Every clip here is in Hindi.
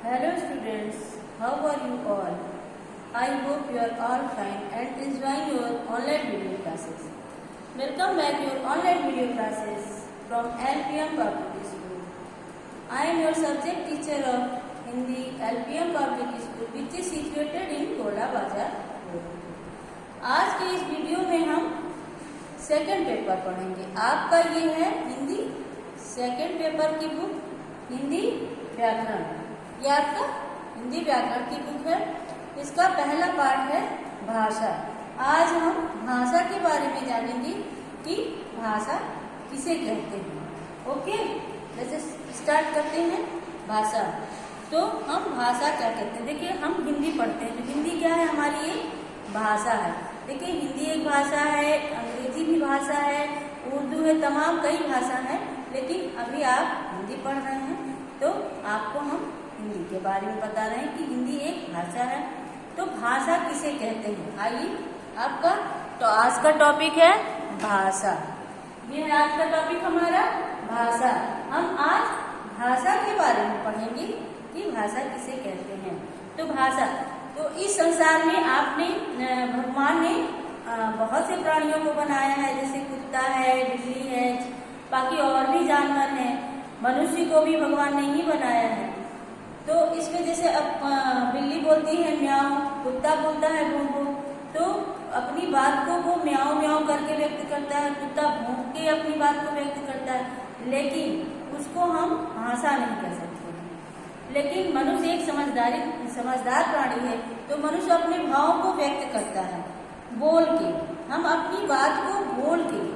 Hello students, how are you all? I hope you are all fine and enjoying your online video classes. Welcome back your online video classes from LPM Public School. I am your subject teacher of Hindi LPM Public School which is situated in Kola Bazar. आज के इस वीडियो में हम सेकंड पेपर पढ़ेंगे। आपका ये है हिंदी सेकंड पेपर की बुक हिंदी व्याकरण। ये आपका हिंदी व्याकरण की बुक है। इसका पहला पार्ट है भाषा। आज हम भाषा के बारे में जानेंगे कि भाषा किसे कहते हैं। ओके, जैसे स्टार्ट करते हैं भाषा। तो हम भाषा क्या कहते हैं? देखिए, हम हिंदी पढ़ते हैं तो हिंदी क्या है? हमारी एक भाषा है। देखिए, हिंदी एक भाषा है, अंग्रेजी भी भाषा है, उर्दू है, तमाम कई भाषा है। लेकिन अभी आप हिंदी पढ़ रहे हैं तो आपको हम हिंदी के बारे में बता रहे हैं कि हिंदी एक भाषा है। तो भाषा किसे कहते हैं? आइए, आपका तो आज का टॉपिक है भाषा। ये है आज का टॉपिक हमारा भाषा। हम आज भाषा के बारे में पढ़ेंगे कि भाषा किसे कहते हैं। तो भाषा, तो इस संसार में आपने भगवान ने बहुत से प्राणियों को बनाया है, जैसे कुत्ता है, बिल्ली है, बाकी और भी जानवर हैं। मनुष्य को भी भगवान ने ही बनाया है। तो इसमें जैसे अब बिल्ली बोलती है म्याऊं, कुत्ता बोलता है भूं भूं, तो अपनी बात को वो म्याऊं म्याऊं करके व्यक्त करता है, कुत्ता भूंक के अपनी बात को व्यक्त करता है, लेकिन उसको हम भाषा नहीं कर सकते। लेकिन मनुष्य एक समझदार प्राणी है, तो मनुष्य अपने भावों को व्यक्त करता है बोल के। हम अपनी बात को बोल के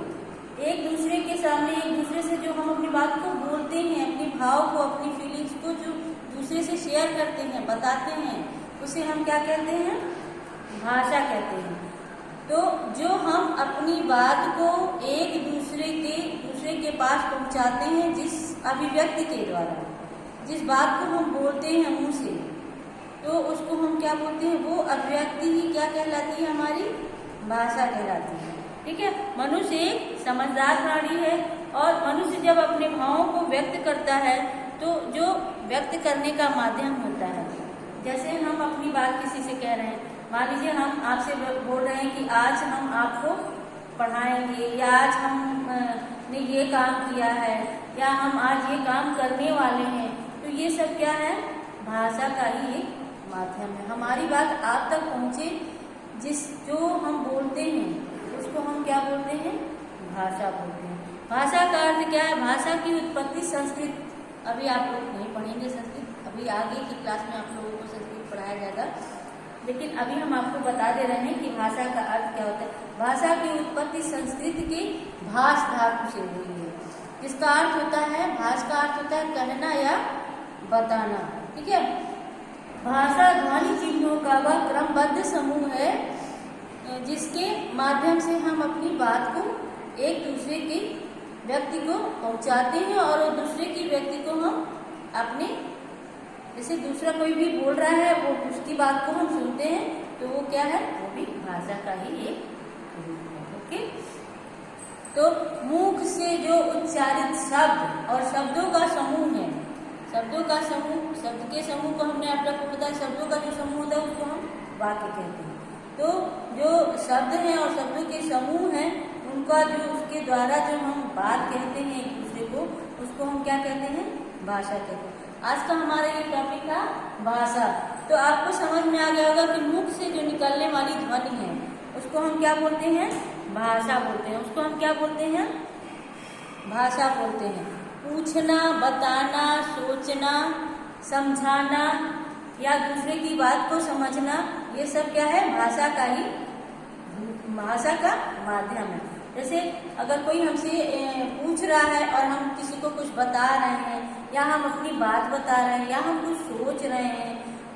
एक दूसरे के सामने, एक दूसरे से जो हम अपनी बात को बोलते हैं, अपने भाव को, अपनी फीलिंग्स को जो दूसरे से शेयर करते हैं, बताते हैं, उसे हम क्या कहते हैं? भाषा कहते हैं। तो जो हम अपनी बात को एक दूसरे के पास पहुंचाते हैं, जिस अभिव्यक्ति के द्वारा, जिस बात को हम बोलते हैं मुंह से, तो उसको हम क्या बोलते हैं? वो अभिव्यक्ति ही क्या कहलाती है? हमारी भाषा कहलाती है। ठीक है। मनुष्य एक समझदार प्राणी है और मनुष्य जब अपने भावों को व्यक्त करता है तो जो व्यक्त करने का माध्यम होता है, जैसे हम अपनी बात किसी से कह रहे हैं, मान लीजिए हम आपसे बोल रहे हैं कि आज हम आपको पढ़ाएंगे, या आज हमने ये काम किया है, या हम आज ये काम करने वाले हैं, तो ये सब क्या है? भाषा का ही एक माध्यम है। हमारी बात आप तक पहुंचे, जो हम बोलते हैं उसको हम क्या बोलते हैं? भाषा बोलते हैं। भाषा का अर्थ क्या है? भाषा की उत्पत्ति संस्कृत। अभी आप लोग नहीं पढ़ेंगे संस्कृत, अभी आगे की क्लास में आप लोगों को संस्कृत पढ़ाया जाएगा, लेकिन अभी हम आपको बता दे रहे हैं कि भाषा का अर्थ क्या होता है। भाषा की उत्पत्ति संस्कृत के भाष धातु से हुई है, जिसका अर्थ होता है, भाष का अर्थ होता है कहना या बताना। ठीक है। भाषा ध्वनि चिन्हों का वह क्रमबद्ध समूह है जिसके माध्यम से हम अपनी बात को एक दूसरे के व्यक्ति को पहुंचाते हैं, और दूसरे की व्यक्ति को हम अपने, जैसे दूसरा कोई भी बोल रहा है, वो उसकी बात को हम सुनते हैं, तो वो क्या है? वो भी भाषा का ही एक रूप है। ओके। तो मुख से जो उच्चारित शब्द और शब्दों का समूह है, शब्दों का समूह, शब्द के समूह को हमने आप लोग को बताया, शब्दों का जो समूह होता है उसको हम वाक्य कहते हैं। तो जो शब्द हैं और शब्दों के समूह हैं, उनका जो उसके द्वारा जो हम बात कहते हैं एक दूसरे को, उसको हम क्या कहते हैं? भाषा कहते हैं। आज का हमारा ये टॉपिक था भाषा। तो आपको समझ में आ गया होगा कि मुख से जो निकलने वाली ध्वनि है उसको हम क्या बोलते हैं? भाषा बोलते हैं। उसको हम क्या बोलते हैं? भाषा बोलते हैं। पूछना, बताना, सोचना, समझाना या दूसरे की बात को समझना, ये सब क्या है? भाषा का ही, भाषा का माध्यम है। जैसे अगर कोई हमसे पूछ रहा है और हम किसी को कुछ बता रहे हैं, या हम अपनी बात बता रहे हैं, या हम कुछ सोच रहे हैं,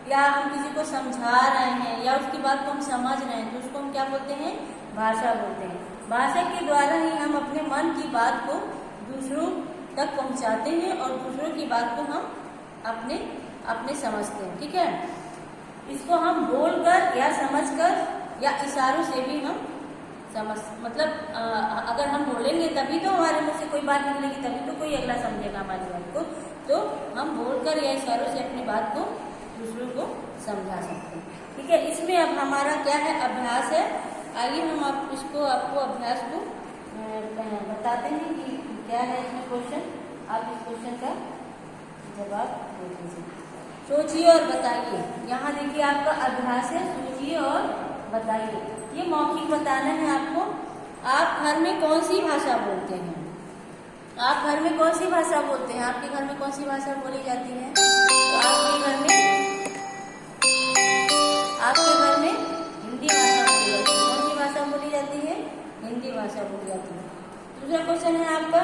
या हम किसी को समझा रहे हैं, या उसकी बात को हम समझ रहे हैं, तो उसको हम क्या बोलते हैं? भाषा बोलते हैं। भाषा के द्वारा ही हम अपने मन की बात को दूसरों तक पहुंचाते हैं और दूसरों की बात को हम अपने समझते हैं। ठीक है। इसको हम बोलकर या समझकर या इशारों से भी हम मतलब अगर हम बोलेंगे तभी तो हमारे मुंह से कोई बात निकलेगी, तभी तो कोई अगला समझेगा हमारी बात को। तो हम बोलकर या इशारों से अपनी बात को दूसरों को समझा सकते हैं। ठीक है, इसमें अब हमारा क्या है, अभ्यास है। आइए हम आपको अभ्यास को बताते हैं कि क्या है इसमें क्वेश्चन। आप इस क्वेश्चन का जवाब दे दीजिए। सोचिए और बताइए। यहाँ देखिए आपका अभ्यास है, सोचिए और बताइए। ये मौखिक बताना है आपको। आप घर में कौन सी भाषा बोलते हैं? आप घर में कौन सी भाषा बोलते हैं? आपके घर में कौन सी भाषा बोली जाती है? तो आपके घर में हिंदी भाषा बोली जाती है। कौन सी भाषा बोली जाती है? हिंदी भाषा बोली जाती है। दूसरा क्वेश्चन है आपका,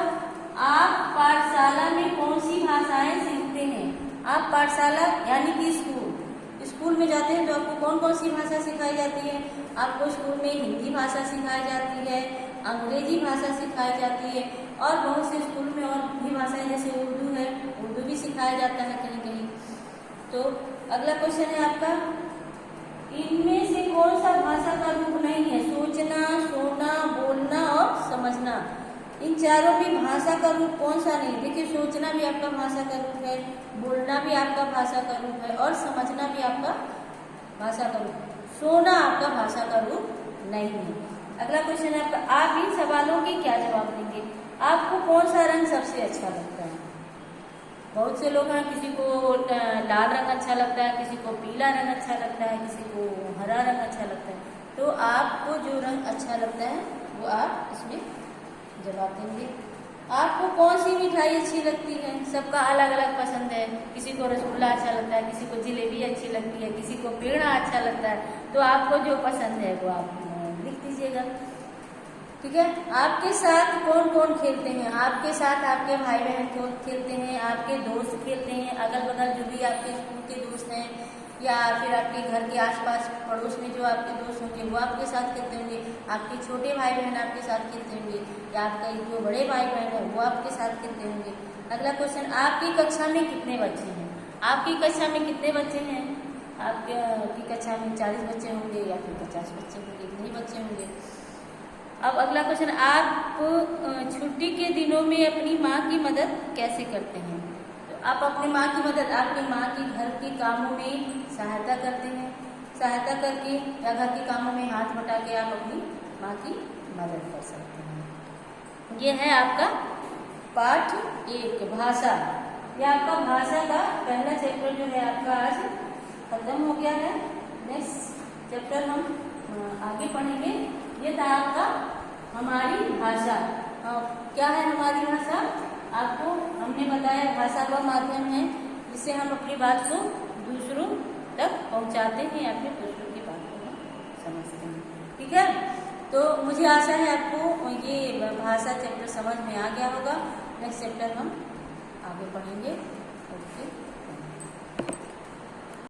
आप पाठशाला में कौन सी भाषाएं सीखते हैं? आप पाठशाला यानी कि स्कूल में जाते हैं तो आपको कौन कौन सी भाषा सिखाई जाती है? आपको स्कूल में हिंदी भाषा सिखाई जाती है, अंग्रेजी भाषा सिखाई जाती है, और बहुत से स्कूल में और भी भाषाएं जैसे उर्दू है, उर्दू भी सिखाया जाता है कहीं कहीं। तो अगला क्वेश्चन है आपका, इनमें से कौन सा भाषा का रूप नहीं है? सोचना, सुनना, बोलना और समझना। इन चारों भी भाषा का रूप कौन सा नहीं? देखिए, सोचना भी आपका भाषा का रूप है, बोलना भी आपका भाषा का रूप है, और समझना भी आपका भाषा का रूप। सोना आपका भाषा का रूप नहीं है। अगला क्वेश्चन है आपका, आप इन सवालों के क्या जवाब देंगे? आपको कौन सा रंग सबसे अच्छा लगता है? बहुत से लोग हैं, किसी को लाल रंग अच्छा लगता है, किसी को पीला रंग अच्छा लगता है, किसी को हरा रंग अच्छा लगता है। तो आपको जो रंग अच्छा लगता है वो आप इसमें जवाब देंगे। आपको कौन सी मिठाई अच्छी लगती है? सबका अलग अलग पसंद है। किसी को रसगुल्ला अच्छा लगता है, किसी को जलेबी अच्छी लगती है, किसी को पेड़ा अच्छा लगता है। तो आपको जो पसंद है वो आप लिख दीजिएगा। ठीक है, आपके साथ कौन कौन खेलते हैं? आपके साथ आपके भाई बहन खेलते हैं, आपके दोस्त खेलते हैं, अगल बगल जो भी आपके स्कूल के दोस्त हैं, या फिर आपके घर के आसपास पड़ोस में जो आपके दोस्त होंगे वो आपके साथ खेलते होंगे, आपके छोटे भाई बहन आपके साथ खेलते होंगे, या आपके जो बड़े भाई बहन हैं वो आपके साथ खेलते होंगे। अगला क्वेश्चन, आपकी कक्षा में कितने बच्चे हैं? आपकी कक्षा में कितने बच्चे हैं? आपकी कक्षा में 40 बच्चे होंगे या फिर 50 बच्चे होंगे, कितने बच्चे होंगे? अब अगला क्वेश्चन, आप छुट्टी के दिनों में अपनी माँ की मदद कैसे करते हैं? तो आप अपनी माँ की मदद, आपकी माँ की घर के कामों में सहायता करते हैं, सहायता करके या घर के कामों में हाथ बटा के आप अपनी माँ की मदद कर सकते हैं। ये है आपका पाठ 1 भाषा। यह आपका भाषा का पहला चैप्टर जो है आपका आज खत्म हो गया है। नेक्स्ट चैप्टर हम आगे पढ़ेंगे। ये था आपका हमारी भाषा। क्या है हमारी भाषा? आपको हमने बताया भाषा का माध्यम है जिससे हम अपनी बात को दूसरों तक पहुंचाते हैं या फिर दूसरों की बात को हम समझते हैं। ठीक है, तो मुझे आशा है आपको ये भाषा चैप्टर समझ में आ गया होगा। नेक्स्ट चैप्टर हम आगे पढ़ेंगे। ओके।